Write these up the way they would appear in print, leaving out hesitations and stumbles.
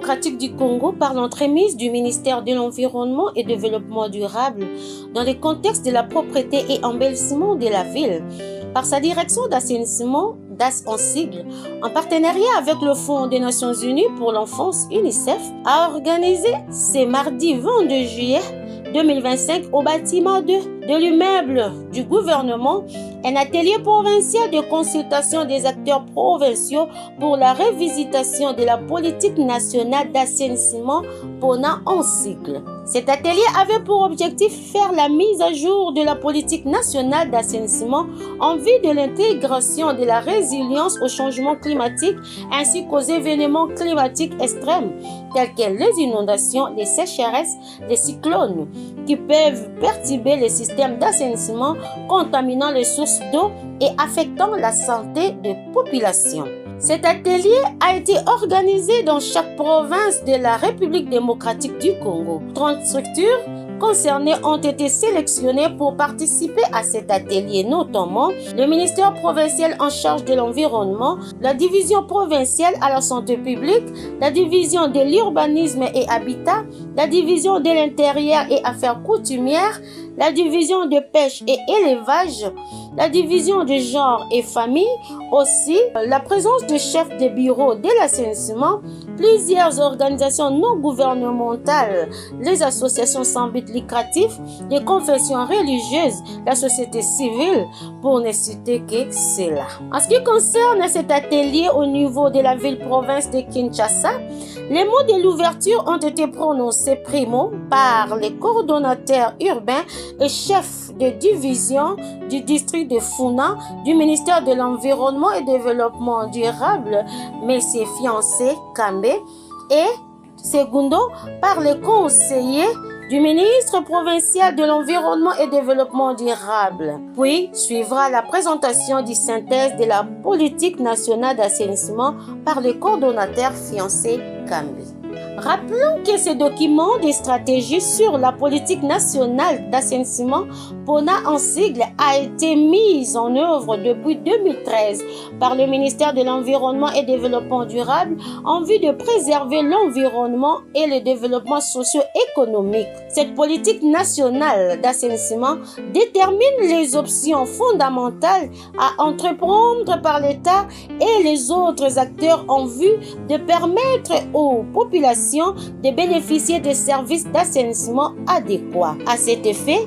démocratique du Congo par l'entremise du ministère de l'Environnement et Développement durable dans le contexte de la propreté et embellissement de la ville, par sa direction d'assainissement, DAS en sigle, en partenariat avec le Fonds des Nations Unies pour l'enfance UNICEF, a organisé ce mardi 22 juillet 2025 au bâtiment de l'immeuble du gouvernement un atelier provincial de consultation des acteurs provinciaux pour la révisitation de la politique nationale d'assainissement PONA en cycle. Cet atelier avait pour objectif faire la mise à jour de la politique nationale d'assainissement en vue de l'intégration de la résilience au changement climatique ainsi qu'aux événements climatiques extrêmes tels que les inondations, les sécheresses, les cyclones qui peuvent perturber les systèmes d'assainissement, contaminant les sources d'eau et affectant la santé des populations. Cet atelier a été organisé dans chaque province de la République démocratique du Congo. 30 structures concernées ont été sélectionnées pour participer à cet atelier, notamment le ministère provincial en charge de l'environnement, la division provinciale à la santé publique, la division de l'urbanisme et habitat, la division de l'intérieur et affaires coutumières, la division de pêche et élevage, la division de genre et famille, aussi la présence de chefs de bureau de l'assainissement, plusieurs organisations non gouvernementales, les associations sans but lucratif, les confessions religieuses, la société civile, pour ne citer que cela. En ce qui concerne cet atelier au niveau de la ville-province de Kinshasa, les mots de l'ouverture ont été prononcés primo par les coordonnateurs urbains et chefs de division du district de Funa du ministère de l'Environnement et Développement durable, M. Fiancé Kambe, et secondo par les conseillers du ministre provincial de l'Environnement et Développement durable. Puis suivra la présentation du synthèse de la politique nationale d'assainissement par le coordonnateur Fiancé Kambe. Rappelons que ce document de stratégie sur la politique nationale d'assainissement, PONA en sigle, a été mis en œuvre depuis 2013 par le ministère de l'Environnement et Développement durable en vue de préserver l'environnement et le développement socio-économique. Cette politique nationale d'assainissement détermine les options fondamentales à entreprendre par l'État et les autres acteurs en vue de permettre aux populations de bénéficier des services d'assainissement adéquats. À cet effet,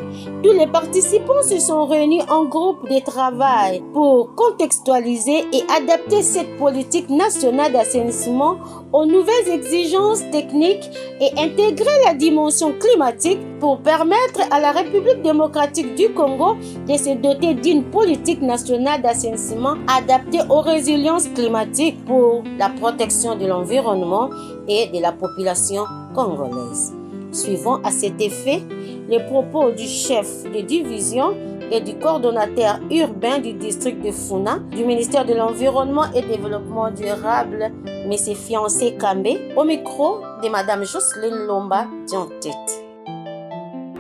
tous les participants se sont réunis en groupe de travail pour contextualiser et adapter cette politique nationale d'assainissement aux nouvelles exigences techniques et intégrer la dimension climatique pour permettre à la République démocratique du Congo de se doter d'une politique nationale d'assainissement adaptée aux résiliences climatiques pour la protection de l'environnement et de la population congolaise. Suivant à cet effet les propos du chef de division et du coordonnateur urbain du district de Funa du ministère de l'Environnement et Développement durable, M. Fiancé Kambe, au micro de Mme Jocelyne Lomba Diantette.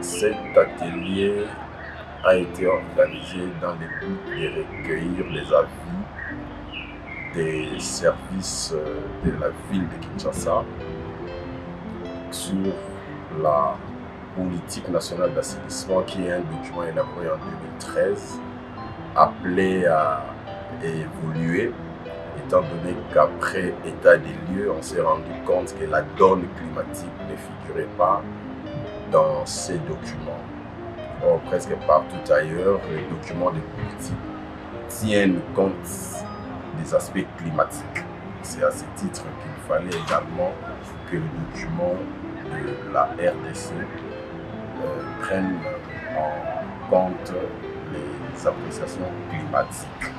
Cet atelier a été organisé dans le but de recueillir les avis des services de la ville de Kinshasa sur la politique nationale d'assainissement, qui est un document élaboré en 2013, appelé à évoluer, étant donné qu'après état des lieux, on s'est rendu compte que la donne climatique ne figurait pas dans ces documents. Or, presque partout ailleurs, les documents de politique tiennent compte des aspects climatiques. C'est à ce titre qu'il fallait également que le document de la RDC prenne en compte les appréciations climatiques.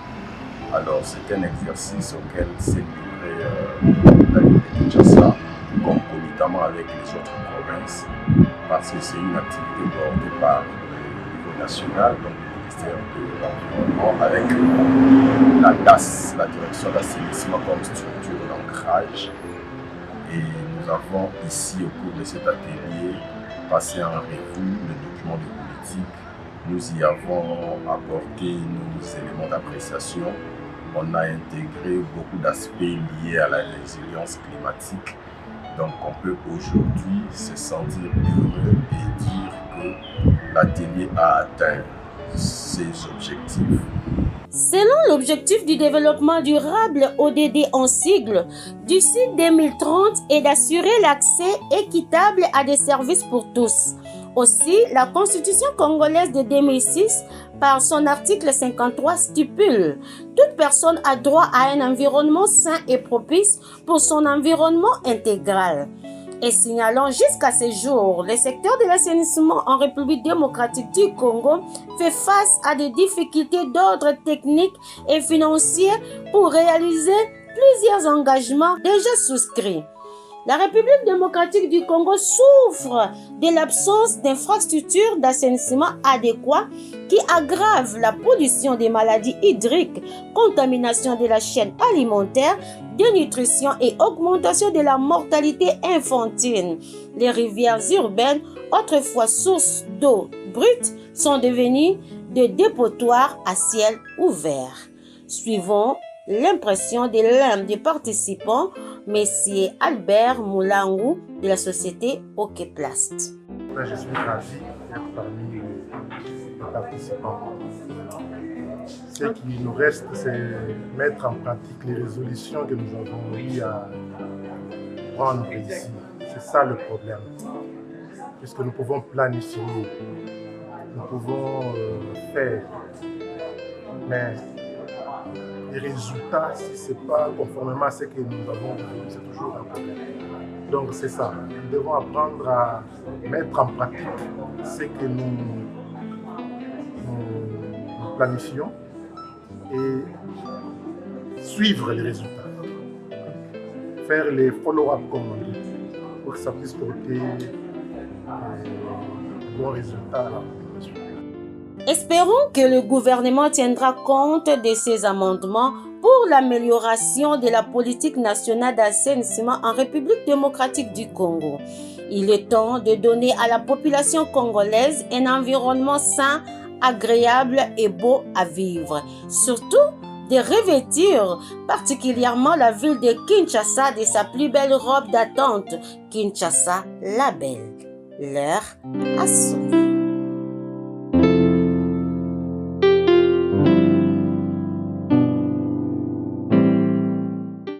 Alors, c'est un exercice auquel s'est livré la ville de Kinshasa, concomitamment avec les autres provinces, parce que c'est une activité bordée par le niveau national, donc le ministère de l'Environnement, avec la DAS, la direction d'assainissement comme structure d'ancrage. Et nous avons ici, au cours de cet atelier, passé en revue le document de politique. Nous y avons apporté nos éléments d'appréciation. On a intégré beaucoup d'aspects liés à la résilience climatique Donc on peut aujourd'hui se sentir heureux et dire que l'atelier a atteint ses objectifs. Selon l'objectif du développement durable ODD en sigle, d'ici 2030 est d'assurer l'accès équitable à des services pour tous. Aussi, la Constitution congolaise de 2006, par son article 53, stipule « Toute personne a droit à un environnement sain et propice pour son environnement intégral ». Et signalant jusqu'à ce jour, le secteur de l'assainissement en République démocratique du Congo fait face à des difficultés d'ordre technique et financier pour réaliser plusieurs engagements déjà souscrits. La République démocratique du Congo souffre de l'absence d'infrastructures d'assainissement adéquates qui aggravent la pollution des maladies hydriques, contamination de la chaîne alimentaire, dénutrition et augmentation de la mortalité infantile. Les rivières urbaines, autrefois sources d'eau brute, sont devenues des dépotoirs à ciel ouvert. Suivons l'impression de l'un des participants, M. Albert Moulangou de la société Okeplast. Je suis ravi d'être parmi les participants. Ce qui nous reste, c'est mettre en pratique les résolutions que nous avons eu à prendre ici. C'est ça le problème. Puisque nous pouvons planifier, nous pouvons faire, mais les résultats, si ce n'est pas conformément à ce que nous avons vu, c'est toujours un problème. Donc c'est ça, nous devons apprendre à mettre en pratique ce que nous planifions et suivre les résultats. Faire les follow-up comme on dit, pour que ça puisse porter de bons résultats à la population. Espérons que le gouvernement tiendra compte de ces amendements pour l'amélioration de la politique nationale d'assainissement en République démocratique du Congo. Il est temps de donner à la population congolaise un environnement sain, agréable et beau à vivre. Surtout, de revêtir particulièrement la ville de Kinshasa de sa plus belle robe d'attente, Kinshasa la belle. L'heure a sonné.